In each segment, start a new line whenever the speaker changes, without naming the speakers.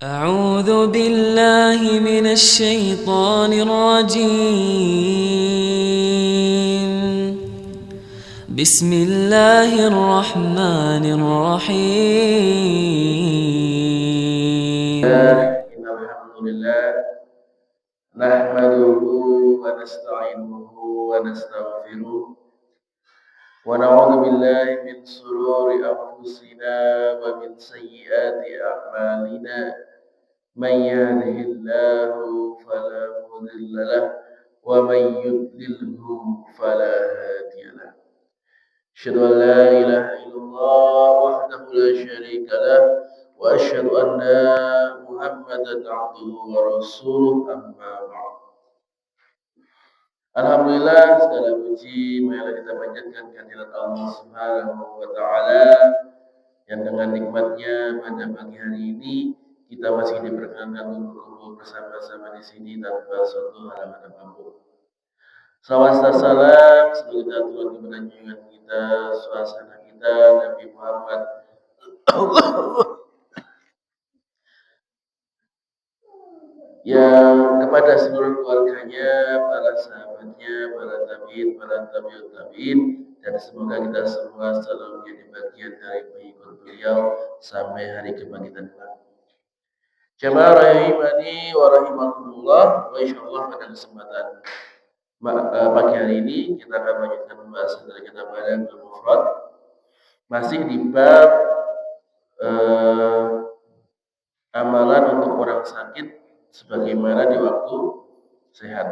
أعوذ بالله من الشيطان الرجيم. بسم الله الرحمن الرحيم.
إن الحمد لله نحمده ونستعينه ونستغفره ونعوذ بالله من شرور أنفسنا ومن سيئات أعمالنا. من يهده الله فلا مضل له ومن يضلله فلا هادي له. أشهد أن لا إله إلا الله وحده لا شريك له وأشهد أن محمدا عبده ورسوله أما بعد. Alhamdulillah, segala puji marilah kita panjatkan kehadirat Allah Subhanahu wa taala yang dengan nikmatnya pada pagi hari ini kita masih diperkenankan untuk berkumpul bersama-sama di sini tanpa suatu halangan apapun. Salawat dan salam semoga Tuhan kepada junjungan kita, suasana kita, Nabi Muhammad yang kepada seluruh keluarganya, para sahabatnya, para tabiin, para tabiut tabiin, dan semoga kita semua selalu menjadi bagian dari pengikut beliau sampai hari kebangkitan kelak. Jamaah rahimani wa rahimakumullah, wa insyaallah pada kesempatan pagi hari ini kita akan melanjutkan pembahasan dari kitab Adabul Mufrad, masih di bab amalan untuk orang sakit sebagaimana di waktu sehat.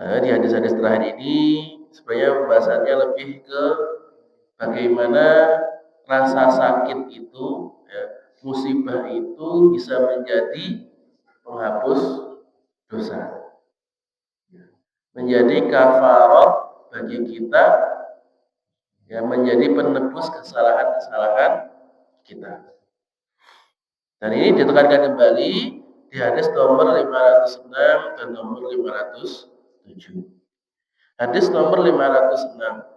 Nah, di hadis-hadis terakhir ini sebenarnya pembahasannya lebih ke bagaimana rasa sakit itu, ya, musibah itu bisa menjadi penghapus dosa, menjadi kafarat bagi kita, ya, menjadi penebus kesalahan-kesalahan kita. Dan ini ditekankan kembali di hadis nomor 506 dan nomor 507. Hadis nomor 506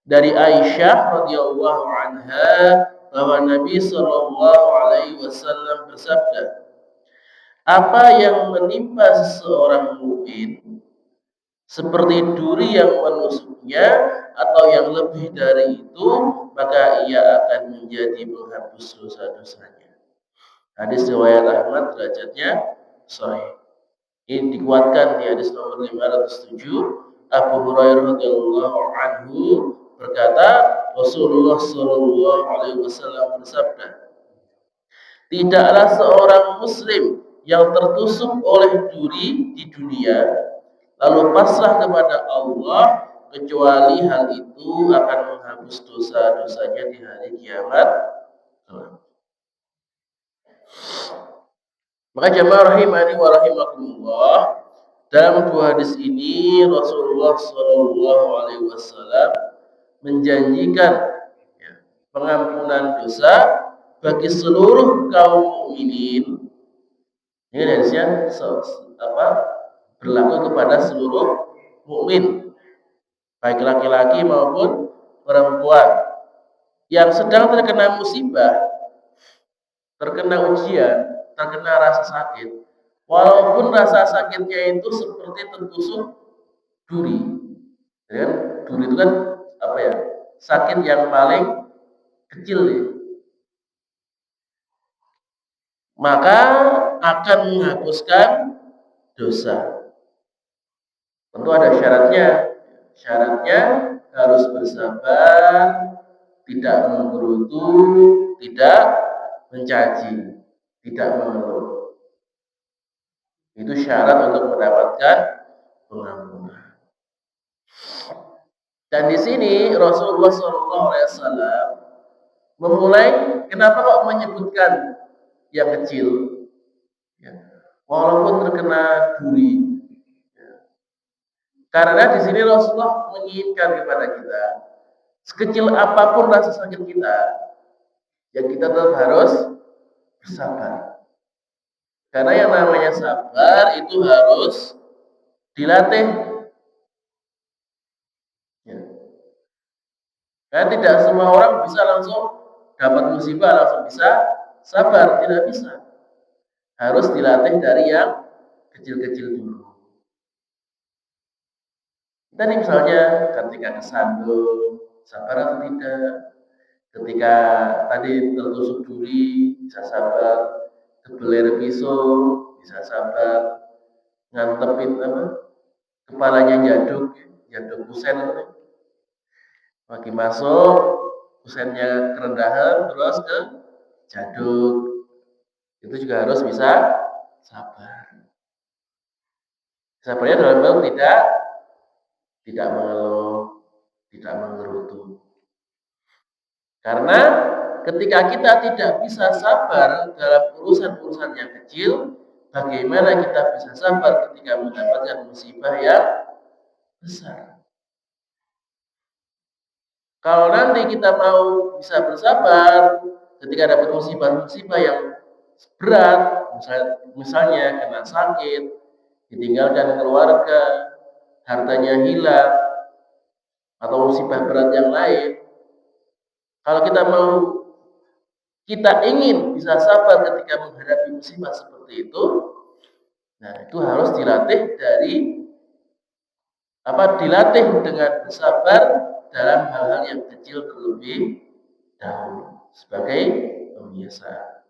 dari Aisyah radhiyallahu anha bahwa Nabi sallallahu alaihi wasallam bersabda, apa yang menimpa seseorang mukmin seperti duri yang menusuknya atau yang lebih dari itu, maka ia akan menjadi penghapus dosa-dosanya. Hadis riwayat Ahmad, derajatnya sahih. Ini dikuatkan di hadis nomor 507. Abu Hurairah radhiyallahu anhu berkata, Rasulullah sallallahu alaihi wasallam bersabda, tidaklah seorang muslim yang tertusuk oleh duri di dunia lalu pasrah kepada Allah kecuali hal itu akan menghapus dosa-dosanya di hari kiamat. Maka jamaah rahimani wa rahimakumullah, dalam dua hadis ini Rasulullah sallallahu alaihi wasallam menjanjikan, ya, pengampunan dosa bagi seluruh kaum mukminin. Ini hadisnya berlaku kepada seluruh mukmin, baik laki-laki maupun perempuan yang sedang terkena musibah, terkena ujian, terkena rasa sakit, walaupun rasa sakitnya itu seperti tertusuk duri. Ya, duri itu kan sakit yang paling kecil, ya. Maka akan menghapuskan dosa. Tentu ada syaratnya. Syaratnya harus bersabar, tidak menggerutu, tidak mencaci, tidak mengeluh. Itu syarat untuk mendapatkan pengampunan. Dan di sini Rasulullah SAW memulai, kenapa kok menyebutkan yang kecil, ya, walaupun terkena duri, ya. Karena di sini Rasulullah menginginkan kepada kita, sekecil apapun rasa sakit kita, ya kita tetap harus bersabar. Karena yang namanya sabar itu harus dilatih. Ya. Karena tidak semua orang bisa langsung dapat musibah langsung bisa sabar, tidak bisa. Harus dilatih dari yang kecil-kecil dulu. Tadi misalnya ketika kesandung, sabar atau tidak? Ketika tadi tertusuk duri, bisa sabar. Kebeler pisau, bisa sabar. Ngantepin kepalanya jaduk kusen lagi masuk, kusennya kerendahan, terus ke jaduk. Itu juga harus bisa sabar. Sabarnya dalam bentuk tidak mengeluh, tidak menggerutu. Karena ketika kita tidak bisa sabar dalam urusan-urusan yang kecil, bagaimana kita bisa sabar ketika mendapatkan musibah yang besar? Kalau nanti kita mau bisa bersabar ketika dapat musibah-musibah yang berat, misalnya kena sakit, ditinggalkan keluarga, hartanya hilang, atau musibah berat yang lain. Kalau kita ingin bisa sabar ketika menghadapi musibah seperti itu, nah itu harus dilatih dilatih dengan bersabar dalam hal-hal yang kecil terlebih dahulu sebagai pembiasa.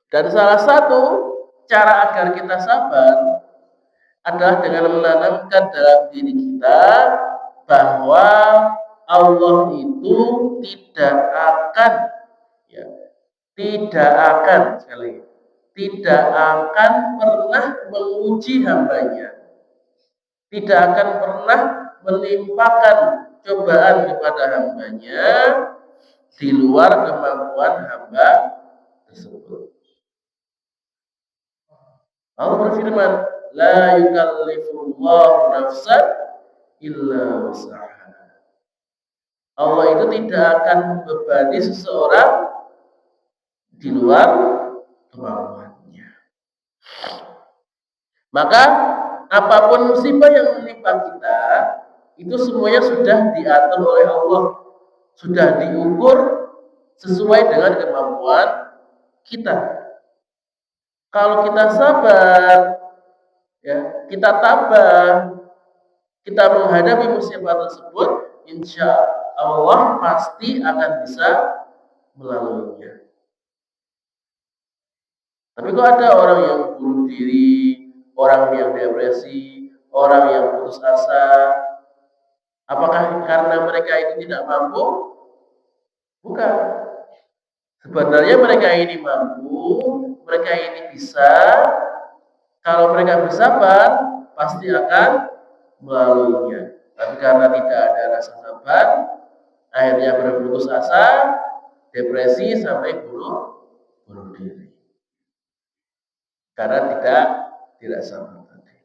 Dan salah satu cara agar kita sabar adalah dengan menanamkan dalam diri kita bahwa Allah itu tidak akan pernah menguji hambanya, tidak akan pernah melimpahkan cobaan kepada hambanya di luar kemampuan hamba tersebut. Allah berfirman, la yukallifullahu nafsan illa wus'aha. Allah itu tidak akan membebani seseorang di luar kemampuannya. Maka apapun musibah yang menimpa kita, itu semuanya sudah diatur oleh Allah, sudah diukur sesuai dengan kemampuan kita. Kalau kita sabar, ya, kita tabah, kita menghadapi musibah tersebut, insya Allah pasti akan bisa melaluinya. Tapi kok ada orang yang bunuh diri, orang yang depresi, orang yang putus asa, apakah karena mereka itu tidak mampu? Bukan. Sebenarnya mereka ini mampu, mereka ini bisa. Kalau mereka bersabar, pasti akan melaluinya. Tapi karena tidak ada rasa sabar, akhirnya berputus asa, depresi sampai bunuh diri. Karena tidak sabar tadi.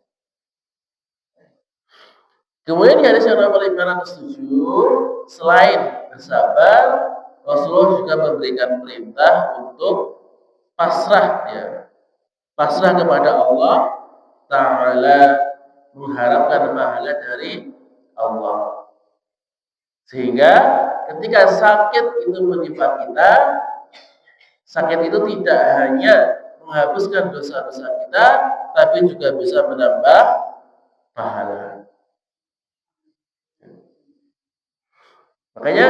Kemudian di hadis yang nomor 507, selain bersabar, Rasulullah juga memberikan perintah untuk pasrah kepada Allah Ta'ala, mengharapkan pahala dari Allah. Sehingga ketika sakit itu menimpa kita, sakit itu tidak hanya menghapuskan dosa-dosa kita, tapi juga bisa menambah pahala. Makanya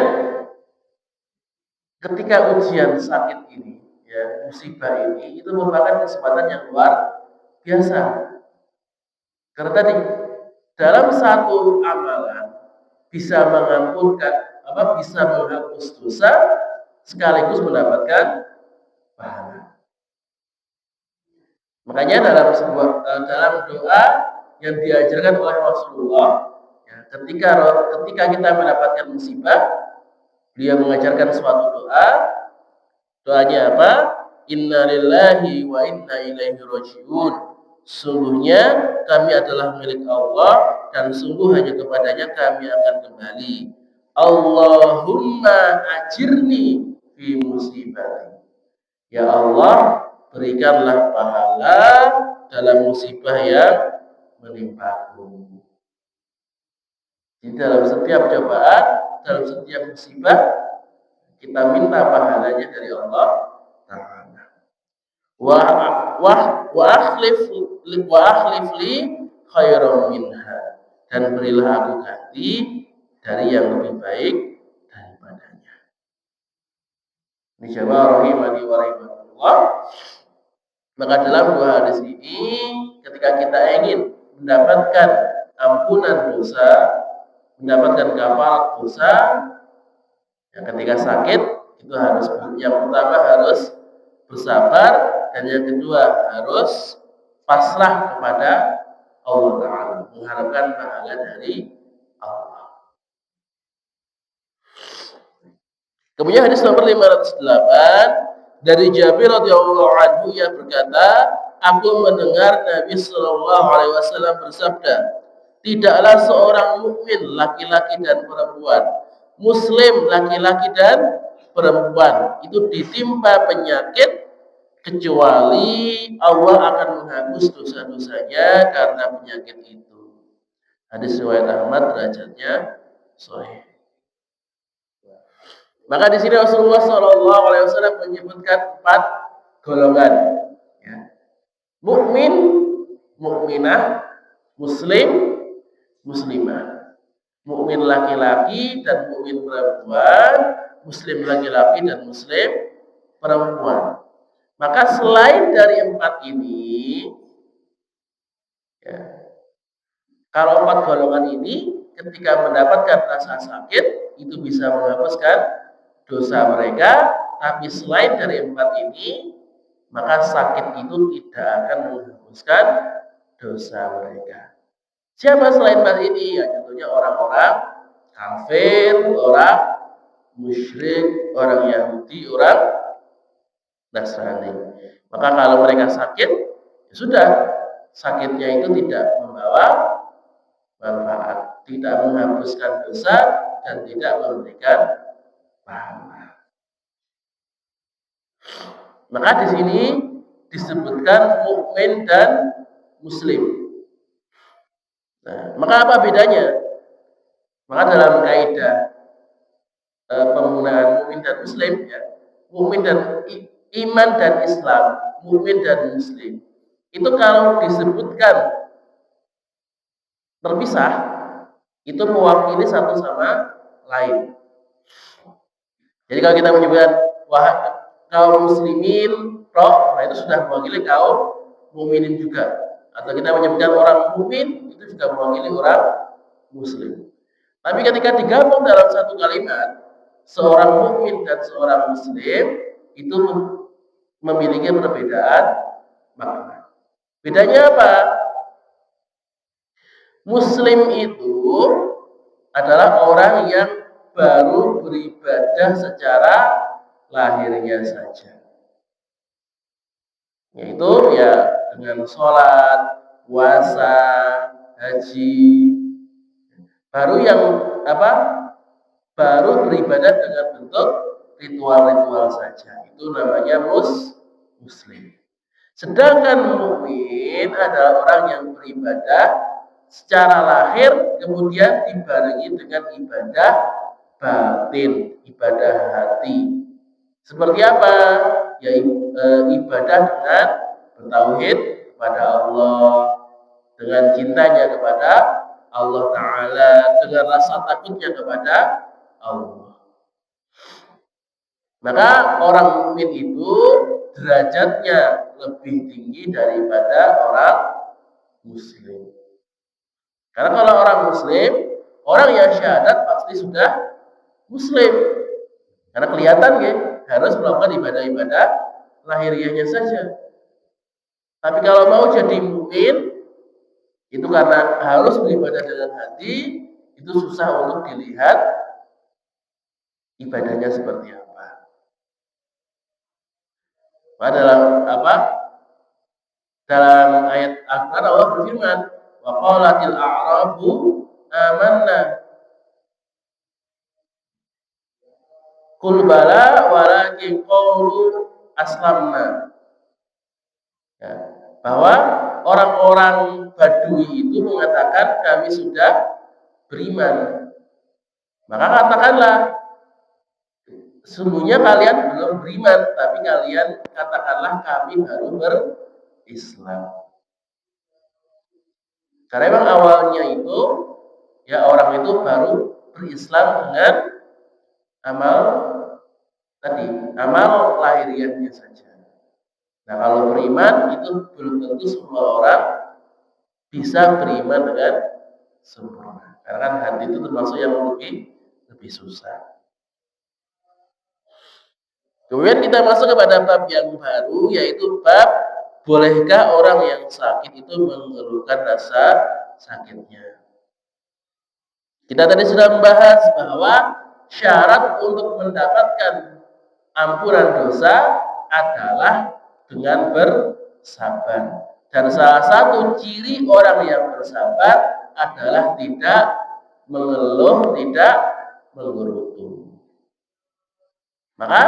ketika ujian sakit ini, ya, musibah ini, itu merupakan kesempatan yang luar biasa. Karena tadi dalam satu amalan bisa bisa menghapus dosa sekaligus mendapatkan pahala. Makanya dalam doa yang diajarkan oleh Rasulullah, ya, ketika kita mendapatkan musibah, beliau mengajarkan suatu doa. Doanya apa? Inna lillahi wa inna ilaihi raji'un. Sungguhnya kami adalah milik Allah dan sungguh hanya kepadanya kami akan kembali. Allahumma ajirni fi musibati. Ya Allah, berikanlah pahala dalam musibah yang menimpaku. Jadi dalam setiap cobaan, dalam setiap musibah, kita minta pahalanya dari Allah Ta'ala. Wa akhlif li khairan minha, dan berilah aku ganti dari yang lebih baik daripadanya. Ini jamaah rahimani wa rahimakumullah. Maka dalam dua hadis ini, ketika kita ingin mendapatkan ampunan dosa, mendapatkan kafarat dosa, yang ketika sakit itu harus, yang pertama harus bersabar, dan yang kedua harus pasrah kepada Allah Ta'ala, mengharapkan pahala dari Allah. Kemudian hadis nomor 508 dari Jabir radhiyallahu anhu, yang berkata, aku mendengar Nabi sallallahu alaihi wasallam bersabda, tidaklah seorang mukmin laki-laki dan perempuan, muslim laki-laki dan perempuan itu ditimpa penyakit kecuali Allah akan menghapus dosa-dosanya karena penyakit itu. Hadis riwayat Ahmad, derajatnya sahih. Maka di sini Rasulullah SAW menyebutkan 4 golongan, ya. Mukmin, mukminah, muslim, muslimah. Mukmin laki-laki dan mukmin perempuan, muslim laki-laki dan muslim perempuan. Maka selain dari 4 ini, ya, kalau 4 golongan ini ketika mendapatkan rasa sakit itu bisa menghapuskan dosa mereka, tapi selain dari 4 ini, maka sakit itu tidak akan menghapuskan dosa mereka. Siapa selain 4 ini? Ya, contohnya orang-orang kafir, orang musyrik, orang Yahudi, orang Nasrani. Maka kalau mereka sakit, ya sudah, sakitnya itu tidak membawa manfaat, tidak menghapuskan dosa, dan tidak memberikan pahala. Maka di sini disebutkan mukmin dan muslim. Nah, maka apa bedanya? Maka dalam kaidah penggunaan mukmin dan muslim, ya, mukmin dan iman dan Islam, mukmin dan muslim, itu kalau disebutkan terpisah, itu mewakili satu sama lain. Jadi kalau kita menyebutkan kaum muslimin roh, nah itu sudah mewakili kaum mukminin juga. Atau kita menyebutkan orang mukmin, itu juga mewakili orang muslim. Tapi ketika digabung dalam satu kalimat, seorang mukmin dan seorang muslim itu memiliki perbedaan makna. Bedanya apa? Muslim itu adalah orang yang baru beribadah secara lahirnya saja, yaitu ya dengan sholat, puasa, haji, baru yang baru beribadah dengan bentuk ritual-ritual saja, itu namanya muslim. Sedangkan mukmin adalah orang yang beribadah secara lahir, kemudian dibarengi dengan ibadah batin, ibadah hati. Seperti apa? Ya, ibadah dengan bertauhid kepada Allah, dengan cintanya kepada Allah Ta'ala, dengan rasa takutnya kepada Allah. Maka orang mukmin itu derajatnya lebih tinggi daripada orang muslim. Karena kalau orang muslim, orang yang syahadat pasti sudah muslim. Karena kelihatan ya, harus melakukan ibadah-ibadah lahiriahnya saja. Tapi kalau mau jadi mukmin, itu karena harus beribadah dengan hati, itu susah untuk dilihat ibadahnya seperti apa. Dalam dalam ayat Al-Quran Allah berfirman, wa qalatil a'rabu amanna qul bala walakin qalu aslamna. Ya, bahwa orang-orang Badui itu mengatakan kami sudah beriman. Maka katakanlah, sesungguhnya kalian belum beriman, tapi kalian katakanlah kami baru berislam. Karena memang awalnya itu ya orang itu baru berislam dengan amal tadi, amal lahiriahnya saja. Nah kalau beriman itu belum tentu semua orang bisa beriman dengan sempurna. Karena kan hati itu termasuk yang lebih susah. Kemudian kita masuk kepada bab yang baru, yaitu bab bolehkah orang yang sakit itu mengeluhkan rasa sakitnya. Kita tadi sudah membahas bahwa syarat untuk mendapatkan ampunan dosa adalah dengan bersabar. Dan salah satu ciri orang yang bersabar adalah tidak mengeluh, tidak menggerutu. Maka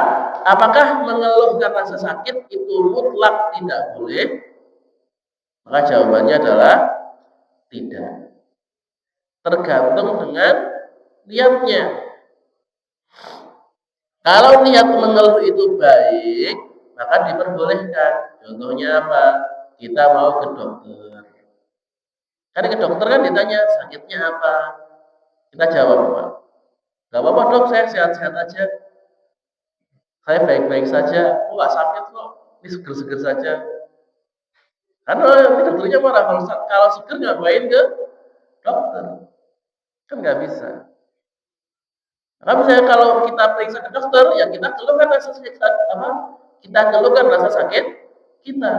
apakah mengeluhkan rasa sakit itu mutlak tidak boleh? Maka jawabannya adalah tidak. Tergantung dengan niatnya. Kalau niat mengeluh itu baik, maka diperbolehkan. Contohnya apa? Kita mau ke dokter. Kan ke dokter kan ditanya sakitnya apa? Kita jawab apa? Gak apa-apa dok, saya sehat-sehat aja. Saya baik-baik saja. Oh, nggak sakit kok. Ini seger-seger saja. Karena nanti dokternya marah kalau seger ngapain ke dokter? Kan nggak bisa. Nah, misalnya kalau kita periksa ke dokter, ya kita keluhkan rasa sakit apa? Kita keluhkan rasa sakit kita.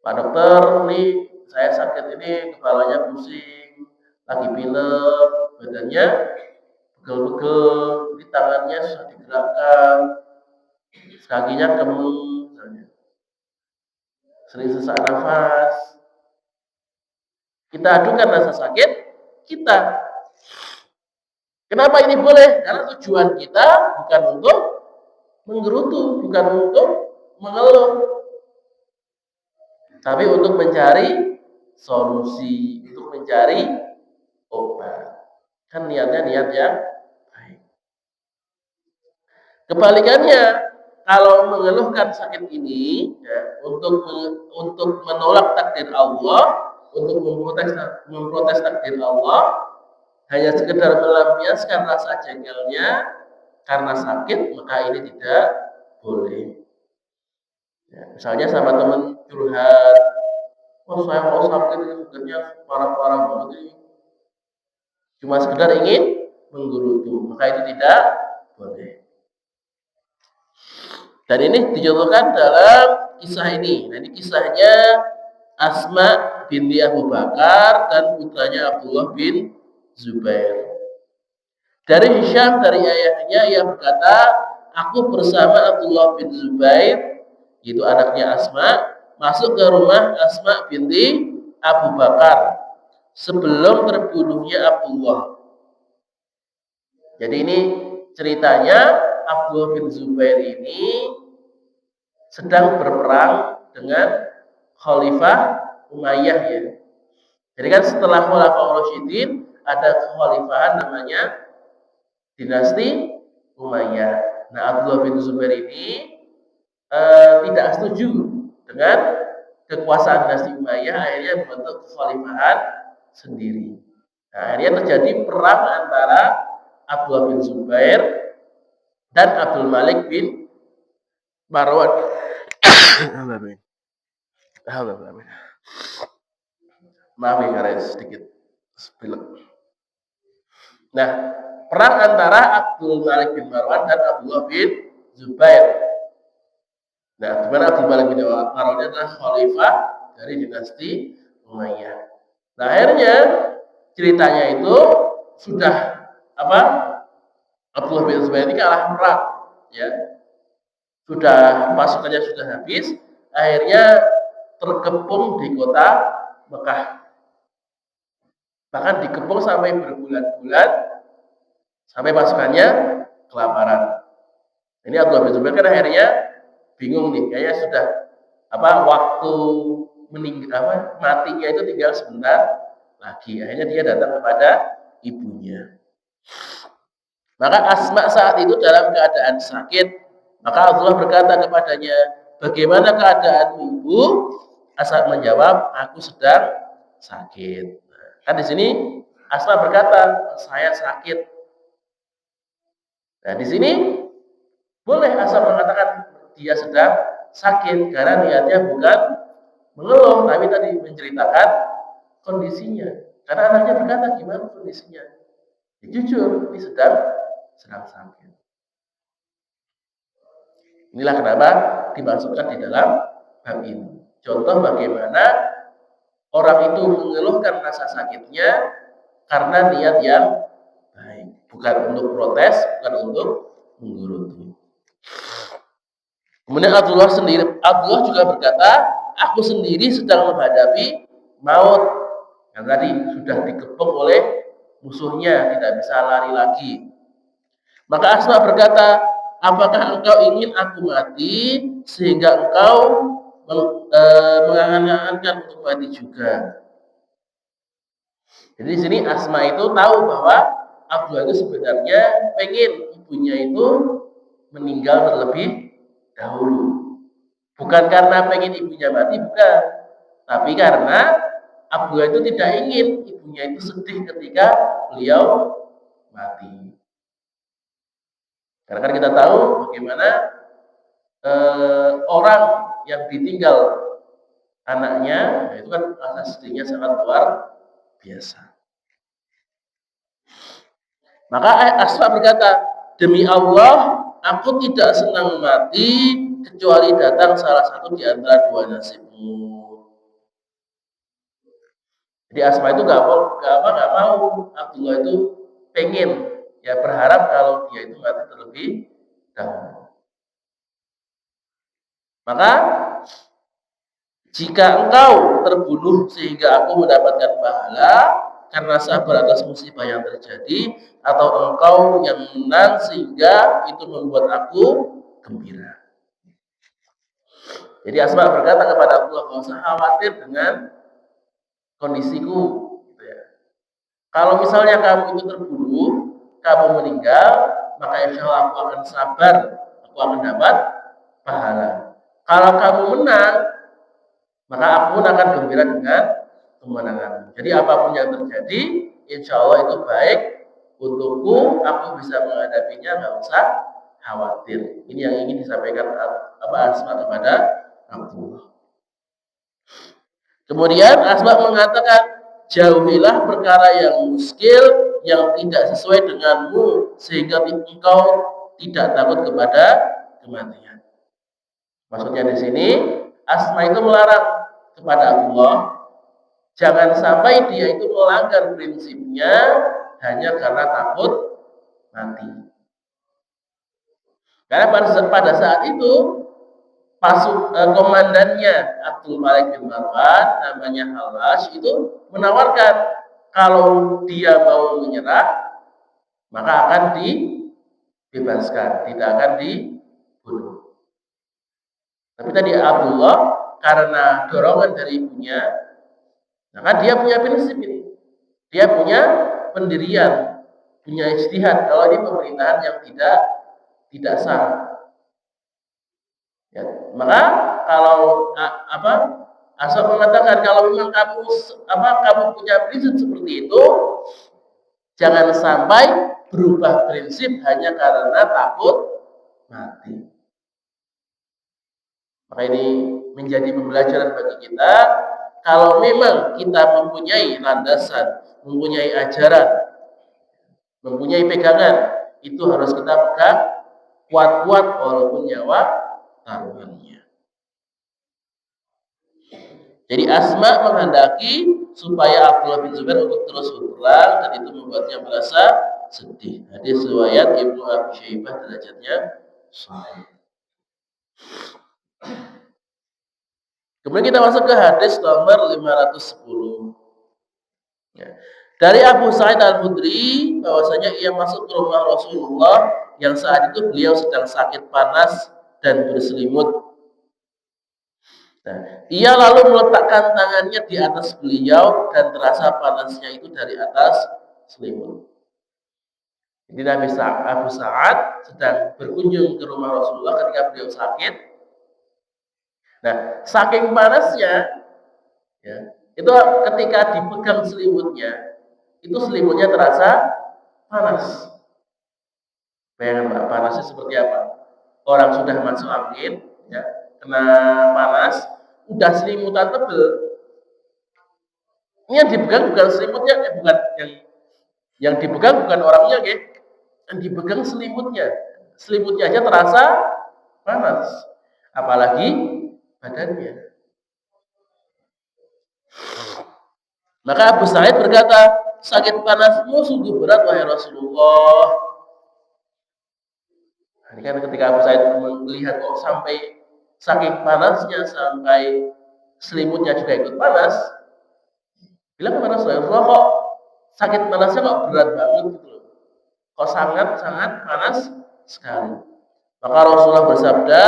Pak dokter, nih saya sakit ini, kepalanya pusing, lagi pilek, badannya pegel-pegel, di tangannya susah digerakkan, kakinya kemung, misalnya. Sering sesak nafas. Kita adukan rasa sakit kita. Kenapa ini boleh? Karena tujuan kita bukan untuk menggerutu, bukan untuk mengeluh, tapi untuk mencari solusi, untuk mencari obat. Kan niatnya niat yang baik. Kebalikannya, kalau mengeluhkan sakit ini ya, untuk menolak takdir Allah, untuk memprotes takdir Allah, hanya sekedar melampiaskan rasa jengkelnya karena sakit, maka ini tidak boleh. Ya, misalnya sama teman curhat, oh saya mau sakit ini sebenarnya parah-parah banget ini, cuma sekedar ingin menggerutu, maka itu tidak boleh. Dan ini dicontohkan dalam kisah ini. Nah, ini kisahnya Asma binti Abu Bakar dan putranya Abdullah bin Zubair. Dari Hisham, dari ayahnya, ia berkata, aku bersama Abdullah bin Zubair, yaitu anaknya Asma, masuk ke rumah Asma binti Abu Bakar sebelum terbunuhnya Abdullah. Jadi ini ceritanya Abdullah bin Zubair ini sedang berperang dengan Khalifah Umayyah ya. Jadi kan setelah Khulafaur Rasyidin ada kekhalifahan namanya dinasti Umayyah. Nah, Abdullah bin Zubair ini tidak setuju dengan kekuasaan dinasti Umayyah, akhirnya membentuk kekhalifahan sendiri. Nah, akhirnya terjadi perang antara Abdullah bin Zubair dan Abdul Malik bin Marwan. Maaf ya guys, sedikit spilek. Nah, perang antara Abdul Malik bin Marwan dan Abdullah bin Zubair. Nah, di mana Abdul Malik bin Marwan adalah khalifah dari dinasti Umayyah. Nah, akhirnya ceritanya itu sudah apa? Abdullah bin Zubair ini kalah perang, ya. Sudah pasukannya sudah habis, akhirnya terkepung di kota Mekah. Bahkan dikepung sampai berbulan-bulan sampai pasukannya kelaparan. Ini Abdullah bin Zubair kan akhirnya bingung nih, kayaknya sudah waktu matinya itu tinggal sebentar lagi. Akhirnya dia datang kepada ibunya. Maka Asma saat itu dalam keadaan sakit, maka Abdullah berkata kepadanya, bagaimana keadaanmu ibu? Asma menjawab, aku sedang sakit. Kan di sini Asma berkata, saya sakit. Nah di sini boleh Asma mengatakan dia sedang sakit karena niatnya bukan mengeluh, tapi tadi menceritakan kondisinya. Karena anaknya berkata, gimana kondisinya? Ya, jujur, ini sedang sakit. Inilah kenapa dimasukkan di dalam bab ini. Contoh bagaimana orang itu mengeluhkan rasa sakitnya karena niat yang baik, bukan untuk protes, bukan untuk menggerutu. Kemudian Abdullah juga berkata, aku sendiri sedang menghadapi maut. Yang tadi sudah dikepung oleh musuhnya, tidak bisa lari lagi. Maka Asma berkata, apakah engkau ingin aku mati sehingga engkau mengangan-angankan untuk mati juga? Jadi di sini Asma itu tahu bahwa Abdullah itu sebenarnya pengen ibunya itu meninggal terlebih dahulu. Bukan karena pengen ibunya mati, bukan. Tapi karena Abdullah itu tidak ingin ibunya itu sedih ketika beliau mati. Karena kan kita tahu bagaimana orang yang ditinggal anaknya, itu kan rasa sedihnya sangat luar biasa. Maka Asma berkata, demi Allah, aku tidak senang mati kecuali datang salah satu di antara dua nasibmu. Jadi Asma itu gak mau Abdullah itu pengen, ya berharap kalau dia itu mati terlebih dahulu. Maka jika engkau terbunuh sehingga aku mendapatkan pahala karena sabar atas musibah yang terjadi, atau engkau yang menang sehingga itu membuat aku gembira. Jadi Asma berkata kepada Abdullah, gak usah khawatir dengan kondisiku. Gitu ya. Kalau misalnya kamu itu terbunuh, kamu meninggal, maka insya Allah aku akan sabar, aku akan dapat pahala. Kalau kamu menang, maka aku pun akan gembira dengan kemenangan. Jadi apapun yang terjadi, insya Allah itu baik untukku, aku bisa menghadapinya, nggak usah khawatir. Ini yang ingin disampaikan Asma kepada Abdullah. Kemudian Asma mengatakan, jauhilah perkara yang muskil, yang tidak sesuai denganmu, sehingga engkau tidak takut kepada kematian. Maksudnya di sini Asma itu melarang kepada Abdullah, jangan sampai dia itu melanggar prinsipnya hanya karena takut mati. Karena pada saat itu komandannya Abdul Malik bin Marwan, namanya Halash, itu menawarkan kalau dia mau menyerah maka akan dibebaskan, tidak akan dibunuh. Tapi tadi Abdullah karena dorongan dari ibunya, maka dia punya prinsip ini. Dia punya pendirian, punya ijtihad kalau ini pemerintahan yang tidak sah. Ya, maka kalau Asal mengatakan kalau memang kamu punya prinsip seperti itu, jangan sampai berubah prinsip hanya karena takut mati. Maka ini menjadi pembelajaran bagi kita. Kalau memang kita mempunyai landasan, mempunyai ajaran, mempunyai pegangan, itu harus kita pegang kuat-kuat walaupun nyawa taruhannya. Jadi Asma menghendaki supaya Abdullah bin Zubair untuk terus berperang, dan itu membuatnya merasa sedih. Hadis riwayat Ibnu Abi Syaibah, derajatnya sahih. Kemudian kita masuk ke hadis nomor 510. Ya. Dari Abu Sa'id Al-Khudri bahwasanya ia masuk ke rumah Rasulullah yang saat itu beliau sedang sakit panas dan berselimut. Nah, ia lalu meletakkan tangannya di atas beliau dan terasa panasnya itu dari atas selimut. Jadi Abu Sa'ad sedang berkunjung ke rumah Rasulullah ketika beliau sakit. Nah, saking panasnya, ya, itu ketika dipegang selimutnya, itu selimutnya terasa panas. Bayangkan Pak, panasnya seperti apa? Orang sudah masuk angin, ya, kena panas, udah selimutan tebel. Ini yang dipegang bukan selimutnya, bukan yang dipegang bukan orangnya, ya. Yang dipegang selimutnya. Selimutnya aja terasa panas, apalagi badannya. Maka Abu Sa'id berkata, sakit panasmu sungguh berat wahai Rasulullah. Ini kan ketika Abu Sa'id melihat kok sampai saking panasnya sampai selimutnya juga ikut panas, bilang kepada Rasulullah, kok sakit panasnya kok berat banget gitu loh. Kok sangat-sangat panas sekali. Maka Rasulullah bersabda,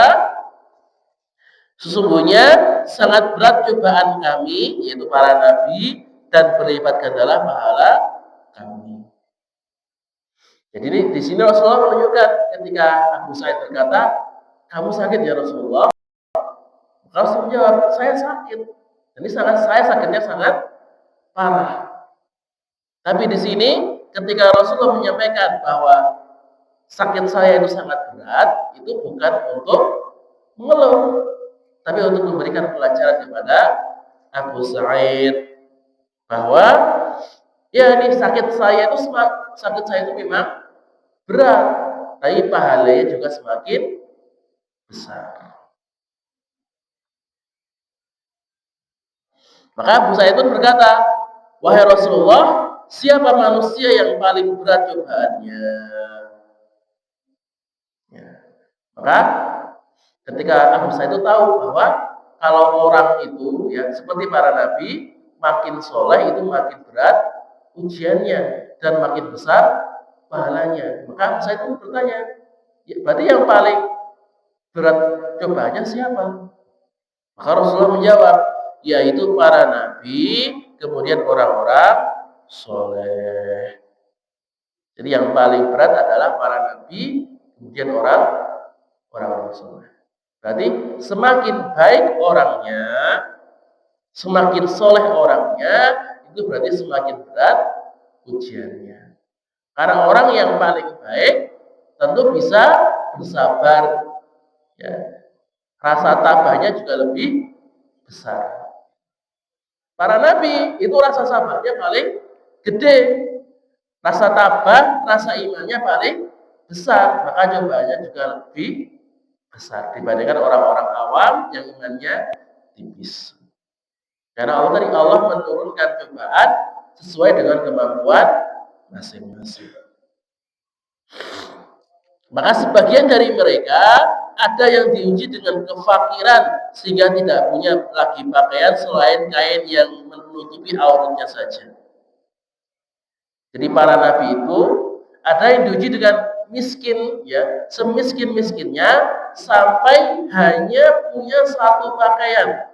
sesungguhnya sangat berat cobaan kami, yaitu para nabi, dan berlipat gandalah pahala kami. Jadi di sini Rasulullah menunjukkan ketika Abu Sa'id berkata, kamu sakit ya Rasulullah? Rasul menjawab, saya sakit. Ini saya sakitnya sangat parah. Tapi di sini ketika Rasulullah menyampaikan bahwa sakit saya itu sangat berat, itu bukan untuk mengeluh, tapi untuk memberikan pelajaran kepada Abu Sa'id bahwa ya ini sakit saya itu memang berat, tapi pahalanya juga semakin besar. Maka Abu Sa'id pun berkata, wahai Rasulullah, siapa manusia yang paling berat cobaannya? Ya. Maka ketika Abu Sa'id itu tahu bahwa kalau orang itu ya seperti para nabi, makin soleh itu makin berat ujiannya dan makin besar pahalanya. Maka Abu Sa'id itu bertanya, ya, berarti yang paling berat cobaannya siapa? Maka Rasulullah menjawab, yaitu para nabi, kemudian orang-orang soleh. Jadi yang paling berat adalah para nabi, kemudian orang-orang soleh. Berarti semakin baik orangnya, semakin soleh orangnya, itu berarti semakin berat ujiannya. Karena orang yang paling baik tentu bisa bersabar, ya. Rasa tabahnya juga lebih besar. Para nabi itu rasa sabarnya paling gede, rasa tabah, rasa imannya paling besar, maka cobaannya juga lebih besar dibandingkan orang-orang awam yang imannya tipis. Karena Allah menurunkan cobaan sesuai dengan kemampuan masing-masing. Maka sebagian dari mereka ada yang diuji dengan kefakiran sehingga tidak punya lagi pakaian selain kain yang menutupi auratnya saja. Jadi para nabi itu ada yang diuji dengan miskin, ya, semiskin-miskinnya sampai hanya punya satu pakaian.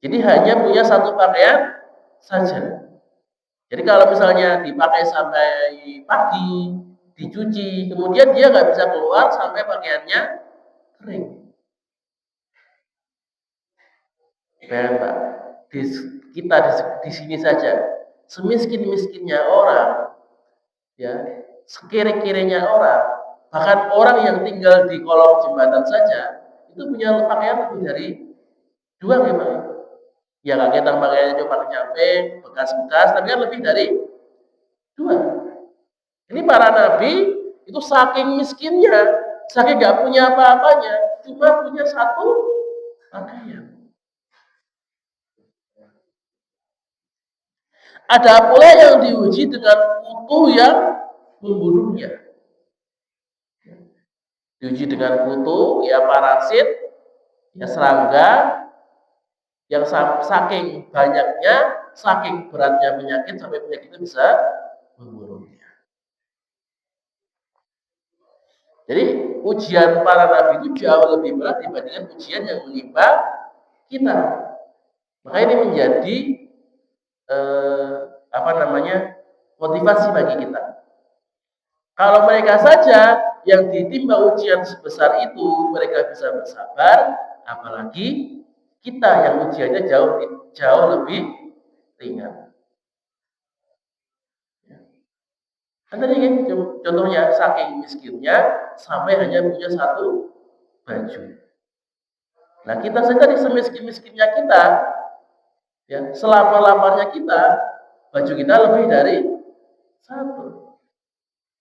Jadi hanya punya satu pakaian saja. Jadi kalau misalnya dipakai sampai pagi, dicuci, kemudian dia nggak bisa keluar sampai pakaiannya kering. Bayangkan Pak, kita di sini saja, semiskin-miskinnya orang, ya, sekiri-kirinya orang, bahkan orang yang tinggal di kolong jembatan saja, itu punya pakaian lebih dari dua memang. Ya kagetan pakaiannya cuma nyampe bekas-bekas, tapi kan lebih dari dua. Ini para nabi itu saking miskinnya, saking gak punya apa-apanya, cuma punya satu pakaian. Ada pula yang diuji dengan kutu yang membunuhnya. Diuji dengan kutu, ya parasit, ya serangga, yang saking banyaknya, saking beratnya penyakit sampai penyakit itu bisa membunuhnya. Jadi ujian para nabi itu jauh lebih berat dibandingkan ujian yang menimpa kita. Maka ini menjadi motivasi bagi kita. Kalau mereka saja yang ditimpa ujian sebesar itu mereka bisa bersabar, apalagi kita yang ujiannya jauh lebih ringan. Kan tadi kan contohnya saking miskinnya sampai hanya punya satu baju. Nah kita saja di semiskin-miskinnya kita, ya selapar-laparnya kita, baju kita lebih dari satu.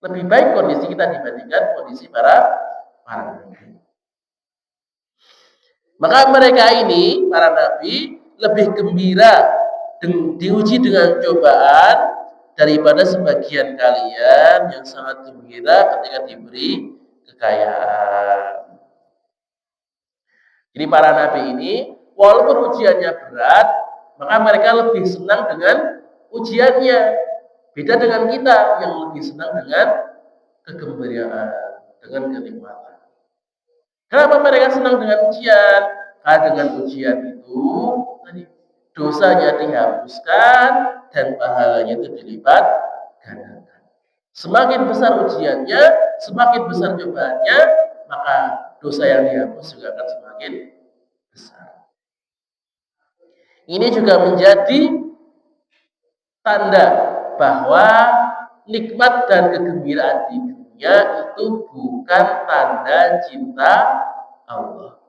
Lebih baik kondisi kita dibandingkan kondisi para nabi. Maka mereka ini, para nabi, lebih gembira diuji dengan cobaan daripada sebagian kalian yang sangat gembira ketika diberi kekayaan. Jadi para nabi ini, walaupun ujiannya berat, maka mereka lebih senang dengan ujiannya. Beda dengan kita yang lebih senang dengan kegembiraan, dengan kenikmatan. Kenapa mereka senang dengan ujian? Karena dengan ujian itu dosanya dihapuskan dan pahalanya itu dilipat gandakan. Semakin besar ujiannya, semakin besar cobaannya, maka dosa yang dihapus juga akan semakin besar. Ini juga menjadi tanda bahwa nikmat dan kegembiraan di dunia itu bukan tanda cinta Allah.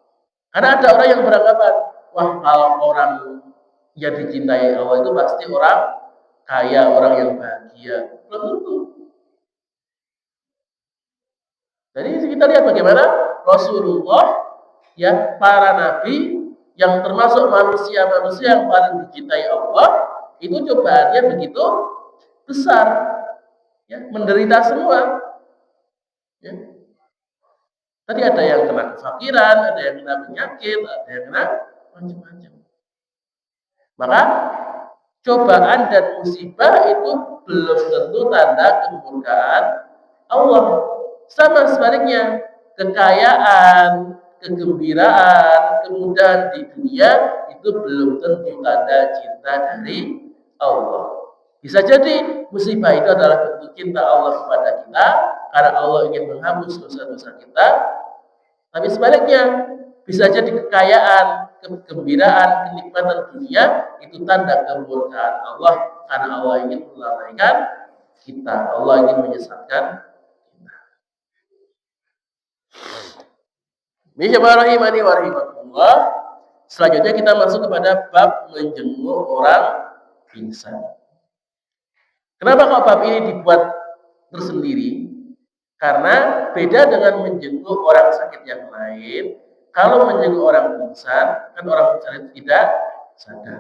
Karena ada orang yang beranggapan, wah kalau orang yang dicintai Allah itu pasti orang kaya, orang yang bahagia. Belum tentu. Jadi kita lihat bagaimana Rasulullah, ya para nabi yang termasuk manusia-manusia yang paling dicintai Allah, itu cobaannya begitu besar, ya menderita semua. Ya. Tadi ada yang kena kefakiran, ada yang kena penyakit, ada yang kena macam-macam. Maka cobaan dan musibah itu belum tentu tanda kemurkaan Allah. Sama sebaliknya, kekayaan, kegembiraan, kemudahan di dunia itu belum tentu tanda cinta dari Allah. Bisa jadi musibah itu adalah bentuk cinta Allah kepada kita karena Allah ingin menghapus dosa-dosa kita. Tapi sebaliknya, bisa jadi kekayaan, kegembiraan, kenikmatan dunia itu tanda kemurkaan Allah karena Allah ingin melalaikan kita, Allah ingin menyesatkan kita. Bismillahirrahmanirrahim wa rahimakumullah. Selanjutnya kita masuk kepada bab menjenguk orang pingsan. Kenapa kok bab ini dibuat tersendiri? Karena beda dengan menjenguk orang sakit yang lain. Kalau menjenguk orang pingsan, kan orang pingsan itu tidak sadar.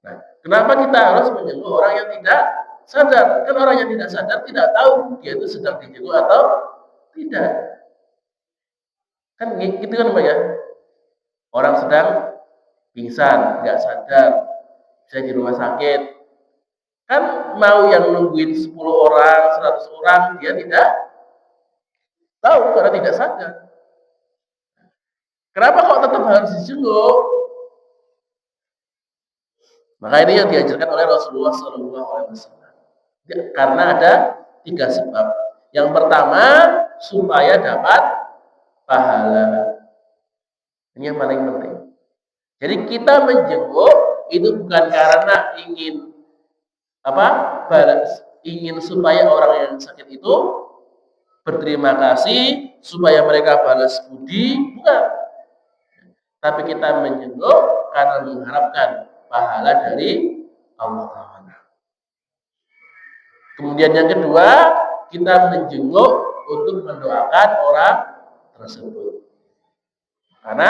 Nah, kenapa kita harus menjenguk orang yang tidak sadar? Kan orang yang tidak sadar tidak tahu dia itu sedang dijenguk atau tidak. Kan gitu kan Mbak ya? Orang sedang pingsan, nggak sadar, bisa di rumah sakit. Kan mau yang nungguin 10 orang, 100 orang, dia tidak tahu karena tidak sadar. Kenapa kok tetap harus dijenguk? Maka ini yang diajarkan oleh Rasulullah SAW. Karena ada 3 sebab. Yang pertama, supaya dapat pahala. Ini yang paling penting. Jadi kita menjenguk itu bukan karena ingin supaya orang yang sakit itu berterima kasih, supaya mereka balas budi, bukan. Tapi kita menjenguk karena mengharapkan pahala dari Allah Ta'ala. Kemudian yang kedua, kita menjenguk untuk mendoakan orang tersebut. Karena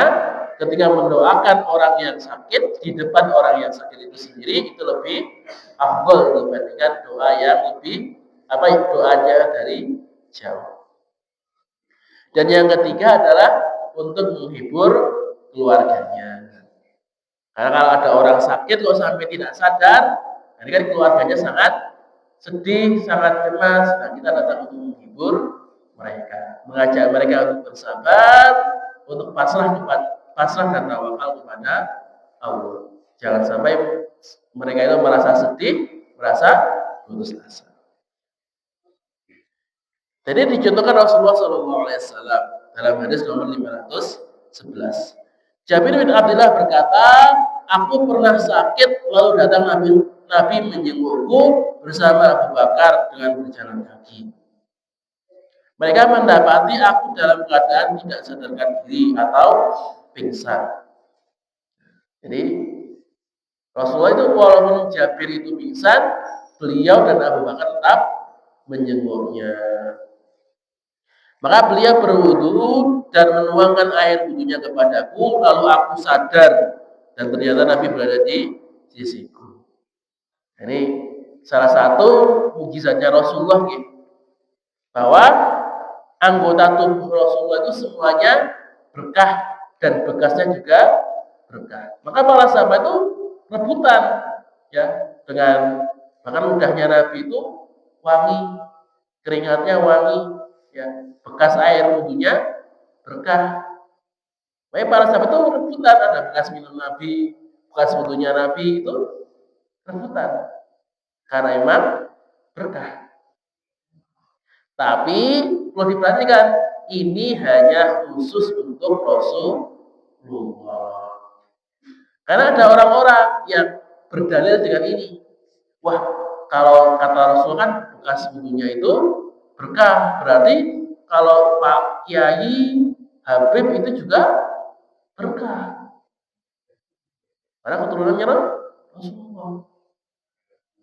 ketika mendoakan orang yang sakit di depan orang yang sakit itu sendiri itu lebih afdal dibandingkan doa yang lebih doanya dari jauh. Dan yang ketiga adalah untuk menghibur keluarganya. Karena kalau ada orang sakit kok sampai tidak sadar, nanti kan keluarganya sangat sedih, sangat cemas. Nah, kita datang untuk menghibur mereka, mengajak mereka untuk bersabar, untuk pasrah dan tawakal kepada Allah. Jangan sampai mereka itu merasa sedih, merasa putus asa. Jadi dicontohkan Rasulullah SAW dalam hadis nomor 511. Jabir bin Abdullah berkata, aku pernah sakit lalu datang Nabi menjengukku bersama Abu Bakar dengan berjalan kaki. Mereka mendapati aku dalam keadaan tidak sadarkan diri atau pingsan. Jadi Rasulullah itu walaupun Jabir itu pingsan, beliau dan Abu Bakar tetap menjenguknya. Maka beliau berwudu dan menuangkan air wudunya kepadaku, lalu aku sadar dan ternyata Nabi berada di sisiku. Ini salah satu mukjizatnya Rasulullah gitu, bahwa anggota tubuh Rasulullah itu semuanya berkah dan bekasnya juga berkah. Maka para sahabat itu rebutan ya dengan bahkan ludahnya Nabi itu wangi, keringatnya wangi, ya bekas air wudhunya berkah. Makanya para sahabat itu rebutan, ada bekas minum Nabi, bekas wudhunya Nabi itu rebutan karena emang berkah. Tapi perlu diperhatikan, ini hanya khusus untuk Rasulullah. Karena ada orang-orang yang berdalil dengan ini. Wah, kalau kata Rasul kan bekas wudhunya itu berkah, berarti kalau Pak Kiai Habib itu juga berkah. Karena keturunannya Rasulullah.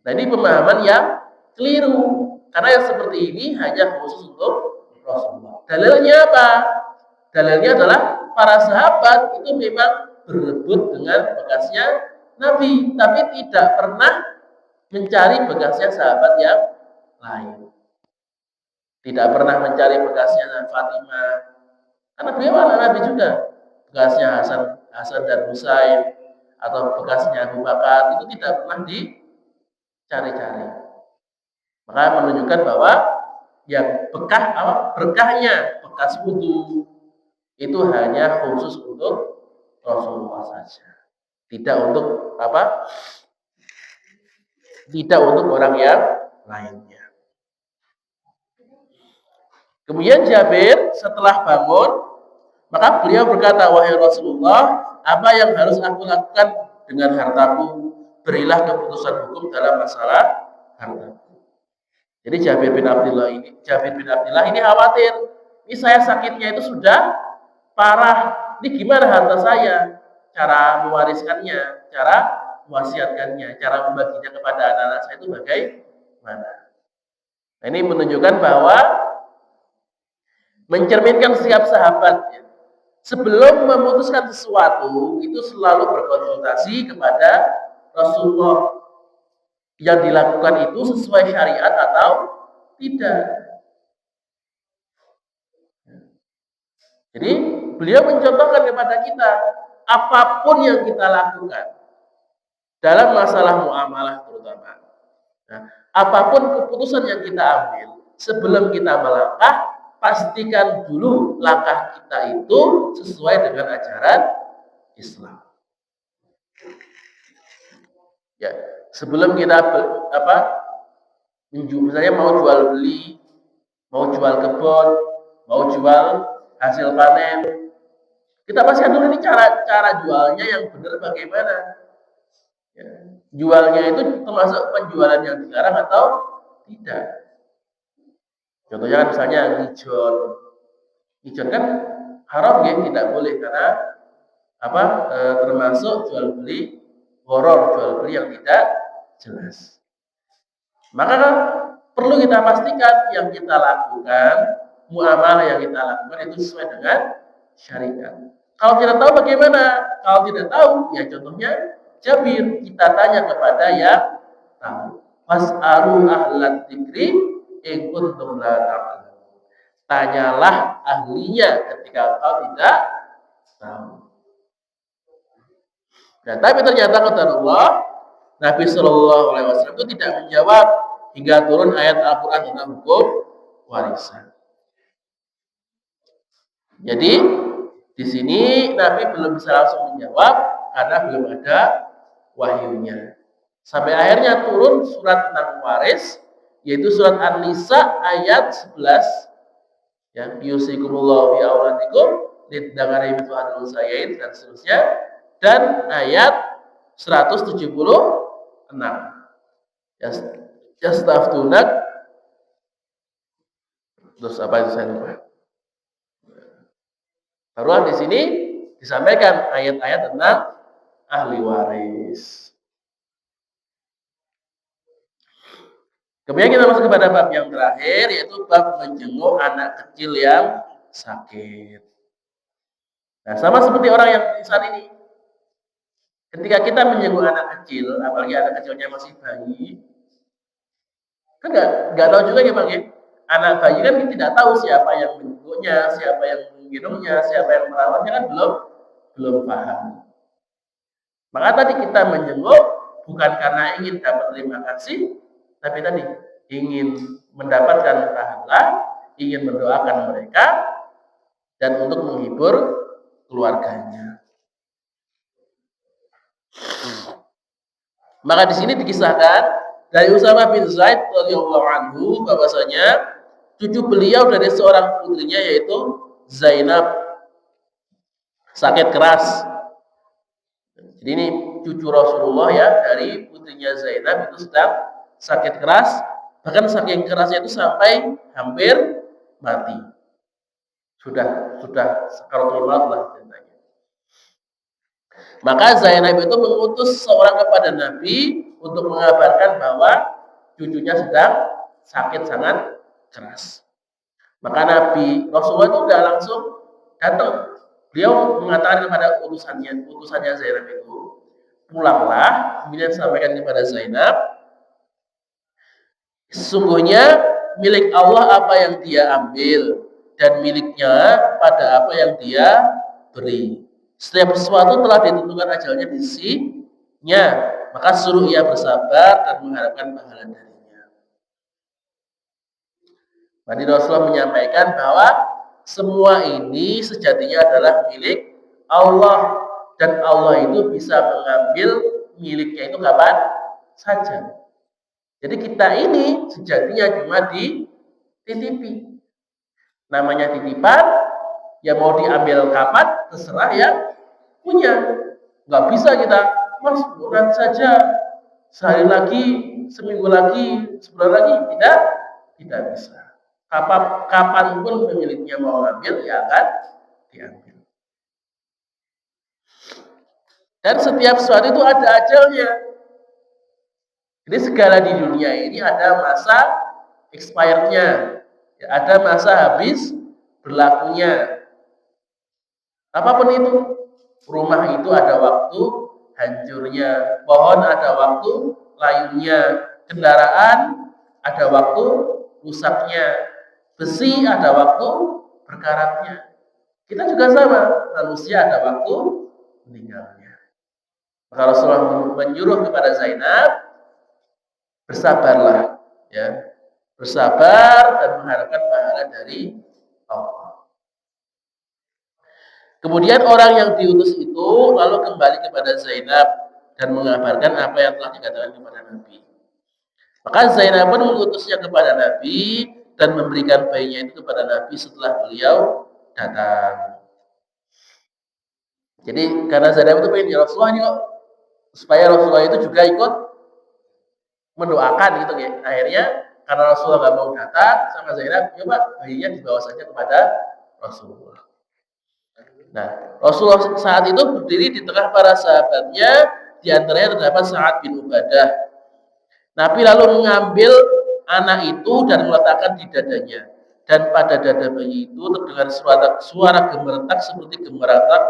Nah, ini pemahaman yang keliru. Karena yang seperti ini hanya khusus untuk Rasulullah. Dalilnya apa? Dalilnya adalah para sahabat itu memang berebut dengan bekasnya Nabi, tapi tidak pernah mencari bekasnya sahabat yang lain. Tidak pernah mencari bekasnya Fatimah. Karena beliau anak Nabi juga. Bekasnya Hasan dan Husain atau bekasnya Abu Bakar itu tidak pernah dicari-cari. Maka menunjukkan bahwa yang berkahnya bekas wudu itu hanya khusus untuk Rasulullah saja. Tidak untuk apa? Tidak untuk orang yang lainnya. Kemudian Jabir setelah bangun, maka beliau berkata, wahai Rasulullah, apa yang harus aku lakukan dengan hartaku? Berilah keputusan hukum dalam masalah hartaku. Jadi Jabir bin Abdullah ini khawatir. Ini saya sakitnya itu sudah parah. Ini gimana harta saya? Cara mewariskannya, cara mewasiatkannya, cara membaginya kepada anak-anak saya itu bagaimana? Nah, ini menunjukkan bahwa mencerminkan setiap sahabat ya, sebelum memutuskan sesuatu itu selalu berkonsultasi kepada Rasulullah, yang dilakukan itu sesuai syariat atau tidak. Jadi beliau mencontohkan kepada kita, apapun yang kita lakukan dalam masalah muamalah terutama, nah, apapun keputusan yang kita ambil, sebelum kita melangkah, pastikan dulu langkah kita itu sesuai dengan ajaran Islam. Ya, sebelum kita misalnya mau jual beli, mau jual kebun, mau jual hasil panen, kita pastikan dulu ini cara jualnya yang benar bagaimana. Ya, jualnya itu termasuk penjualan yang dilarang atau tidak. Contohnya kan misalnya ngijon kan haram ya, tidak boleh karena termasuk jual beli horor, jual beli yang tidak jelas. Maka perlu kita pastikan yang kita lakukan, muamalah yang kita lakukan itu sesuai dengan syariat. Kalau tidak tahu bagaimana? Kalau tidak tahu, ya contohnya Jabir, kita tanya kepada yang tahu. Fas'alu ahlat dzikri in kuntum la ta'lamun. Tanyalah ahlinya ketika kau tidak tahu. Nah, tapi ternyata kata Allah, Nabi Shallallahu Alaihi Wasallam itu tidak menjawab hingga turun ayat Al-Quran tentang hukum warisan. Jadi di sini Nabi belum bisa langsung menjawab karena belum ada wahyunya. Sampai akhirnya turun surat tentang waris, yaitu surat An-Nisa ayat 11 Ya, yusikumullahu fi auladikum lidzakari mithlu hadzal unsayain dan seterusnya, dan ayat 176. Yastaftunak, terus apa itu saya lupa. Baru di sini disampaikan ayat-ayat tentang ahli waris. Kemudian kita masuk kepada bab yang terakhir, yaitu bab menjenguk anak kecil yang sakit. Nah, sama seperti orang yang pingsan ini. Ketika kita menjenguk anak kecil, apalagi anak kecilnya masih bayi, kan nggak tahu juga ya Bang ya. Anak bayi kan tidak tahu siapa yang menjenguknya, siapa yang menggendongnya, siapa yang merawatnya, kan belum paham. Maka tadi kita menjenguk bukan karena ingin dapat terima kasih, tapi tadi ingin mendapatkan pahala, ingin mendoakan mereka, dan untuk menghibur keluarganya. Maka di sini dikisahkan dari Usamah bin Zaid radhiyallahu anhu bahwasanya cucu beliau dari seorang putrinya yaitu Zainab sakit keras. Jadi ini cucu Rasulullah ya, dari putrinya Zainab itu sedang sakit keras, bahkan saking kerasnya itu sampai hampir mati. Sudah sakaratul maut lah ceritanya. Maka Zainab itu mengutus seorang kepada Nabi untuk mengabarkan bahwa cucunya sedang sakit sangat keras. Maka Nabi Rasulullah itu tidak langsung datang. Beliau mengatakan kepada utusannya Zainab itu, pulanglah, kemudian sampaikan kepada Zainab, sesungguhnya milik Allah apa yang dia ambil, dan miliknya pada apa yang dia beri. Setiap sesuatu telah ditentukan ajalnya di sisinya, maka suruh ia bersabar dan mengharapkan pahala darinya. Tadi Rasulullah menyampaikan bahwa semua ini sejatinya adalah milik Allah, dan Allah itu bisa mengambil miliknya itu kapan saja. Jadi kita ini sejatinya cuma dititipi. Namanya titipan, ya mau diambil kapan terserah ya punya. Nggak bisa kita, Mas, bulan saja, sehari lagi, seminggu lagi, sebulan lagi, tidak bisa. Kapanpun pemiliknya mau ambil, ya akan diambil. Dan setiap sesuatu itu ada ajalnya. Jadi segala di dunia ini ada masa expirednya, ya, ada masa habis berlakunya. Apapun itu, rumah itu ada waktu hancurnya, pohon ada waktu layunya, kendaraan ada waktu rusaknya, besi ada waktu berkaratnya. Kita juga sama, manusia ada waktu meninggalnya. Maka Rasulullah menyuruh kepada Zainab, bersabarlah, ya, bersabar dan mengharapkan pahala dari Allah. Kemudian orang yang diutus itu lalu kembali kepada Zainab dan mengabarkan apa yang telah dikatakan kepada Nabi. Maka Zainab pun mengutusnya kepada Nabi dan memberikan bayinya itu kepada Nabi setelah beliau datang. Jadi karena Zainab itu pengen Rasulullah ini kok, supaya Rasulullah itu juga ikut mendoakan gitu ya. Akhirnya karena Rasulullah nggak mau datang sama Zainab, coba bayinya dibawa saja kepada Rasulullah. Nah, Rasulullah saat itu berdiri di tengah para sahabatnya, di antaranya terdapat Sa'ad bin Ubadah. Nabi lalu mengambil anak itu dan meletakkan di dadanya. Dan pada dada bayi itu terdengar suara gemeretak seperti gemeretak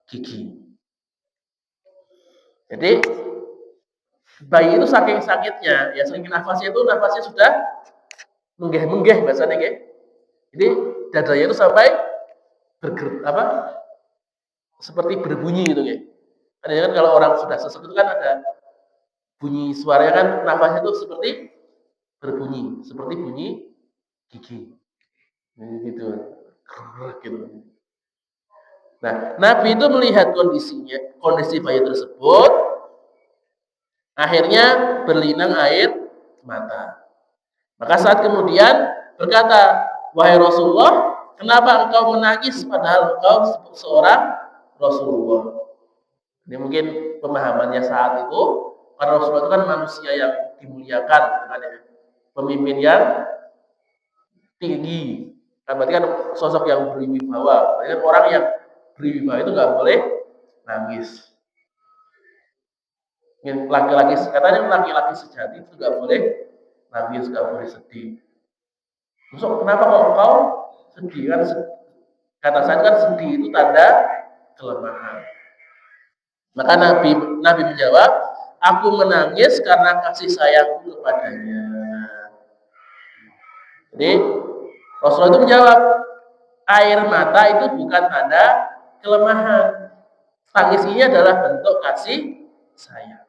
gigi. Jadi bayi itu saking sakitnya, ya saking nafasnya sudah menggeh-menggeh bahasanya ya. Jadi dadanya itu sampai seperti berbunyi gitu ya. Kan kalau orang sudah sesek itu kan ada bunyi suaranya, kan nafasnya itu seperti berbunyi, seperti bunyi gigi. Gitu. Gitu. Nah, Nabi itu melihat kondisi bayi tersebut, akhirnya berlinang air mata. Maka saat kemudian berkata, wahai Rasulullah, kenapa engkau menangis padahal engkau seorang Rasulullah? Ini mungkin pemahamannya saat itu, karena Rasulullah itu kan manusia yang dimuliakan, pemimpin yang tinggi. Kan berarti kan sosok yang berwibawa. Berarti kan orang yang berwibawa itu nggak boleh nangis. Laki-laki, katanya laki-laki sejati itu nggak boleh nangis, nggak boleh sedih. Terus kenapa kok engkau sedih? Kan kata saya kan sedih itu tanda kelemahan. Maka Nabi menjawab, aku menangis karena kasih sayangku kepadanya. Jadi Rasulullah itu menjawab, air mata itu bukan tanda kelemahan. Tangis ini adalah bentuk kasih sayang.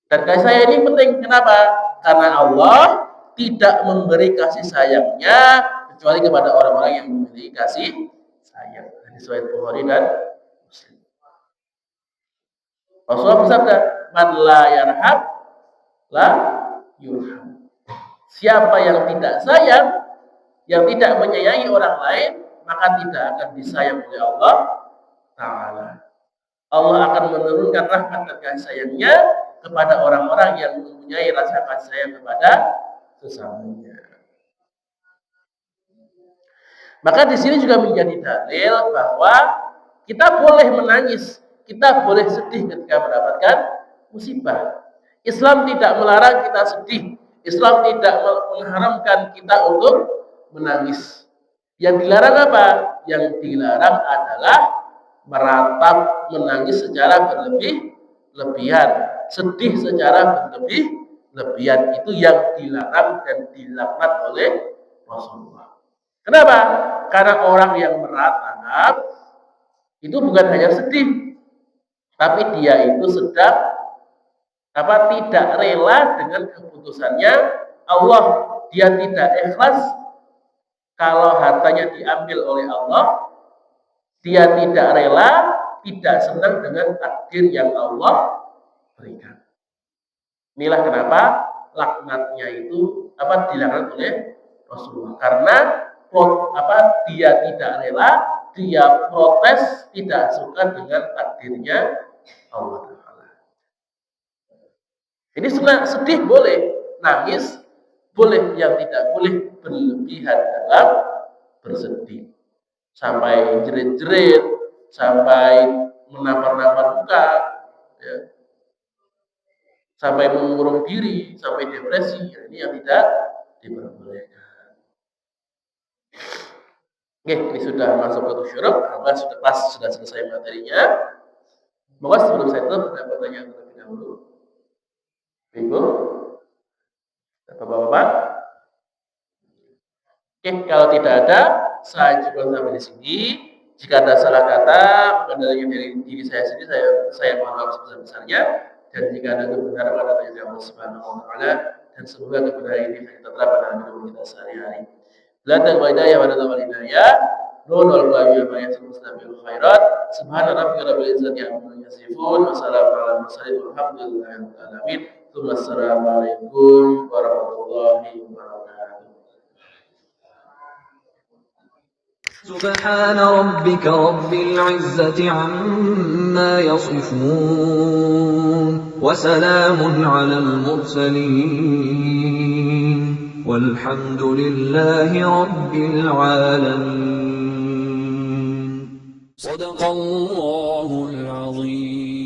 Dan kasih sayang ini penting. Kenapa? Karena Allah tidak memberi kasih sayangnya kecuali kepada orang-orang yang memiliki kasih sayang. Hadis riwayat Bukhari dan Muslim. Rasulullah bersabda, "Man la yarham la yurham." Siapa yang tidak sayang, yang tidak menyayangi orang lain, maka tidak akan disayang oleh Allah Ta'ala. Allah akan menurunkan rahmat dan kasih sayangnya kepada orang-orang yang mempunyai rasa kasih sayang kepada sesamanya. Maka di sini juga menjadi dalil bahwa kita boleh menangis, kita boleh sedih ketika mendapatkan musibah. Islam tidak melarang kita sedih. Islam tidak mengharamkan kita untuk menangis. Yang dilarang apa? Yang dilarang adalah meratap menangis secara berlebih-lebihan, sedih secara berlebih-lebihan. Itu yang dilarang dan dilaknat oleh Rasulullah. Kenapa? Karena orang yang meratap itu bukan hanya sedih, tapi dia itu sedang tidak rela dengan keputusannya Allah. Dia tidak ikhlas kalau hartanya diambil oleh Allah. Dia tidak rela, tidak senang dengan takdir yang Allah berikan. Inilah kenapa laknatnya itu dilaknat oleh Rasulullah. Karena dia tidak rela, dia protes, tidak suka dengan takdirnya Allah. Ini sedih boleh, nangis boleh, yang tidak boleh berlebihan dalam bersedih. Sampai jerit-jerit, sampai menampar-nampar muka, ya. Sampai mengurung diri, sampai depresi, ya, ini yang tidak diperbolehkan. Oke, ini sudah masuk ke syuruk, sudah selesai materinya. Maka sebelum saya tutup, ada pertanyaan terlebih dahulu. Ibu, Bapak-bapak. Oke, kalau tidak ada, saya cukup sampai di sini. Jika ada salah kata, bukan dari diri saya sendiri, saya mohon maaf sebesar-besarnya. Dan jika ada kebenaran, ada dari Allah Subhanahu wa Ta'ala, dan semoga kebenaran ini kita terapkan dalam hidup kita sehari-hari. Belantang wa hidayah wa datang hidayah. Nuhun wal qayyum ma yasul mustabil khairat. Subhana rabbika rabbil izzati amma yasifun. Wassalamu ala mursalin walhamdulillahi rabbil alamin. Assalamualaikum warahmatullahi wabarakatuh.
سبحان ربك رب العزة عما يصفون وسلام على المرسلين والحمد لله رب العالمين صدق الله العظيم.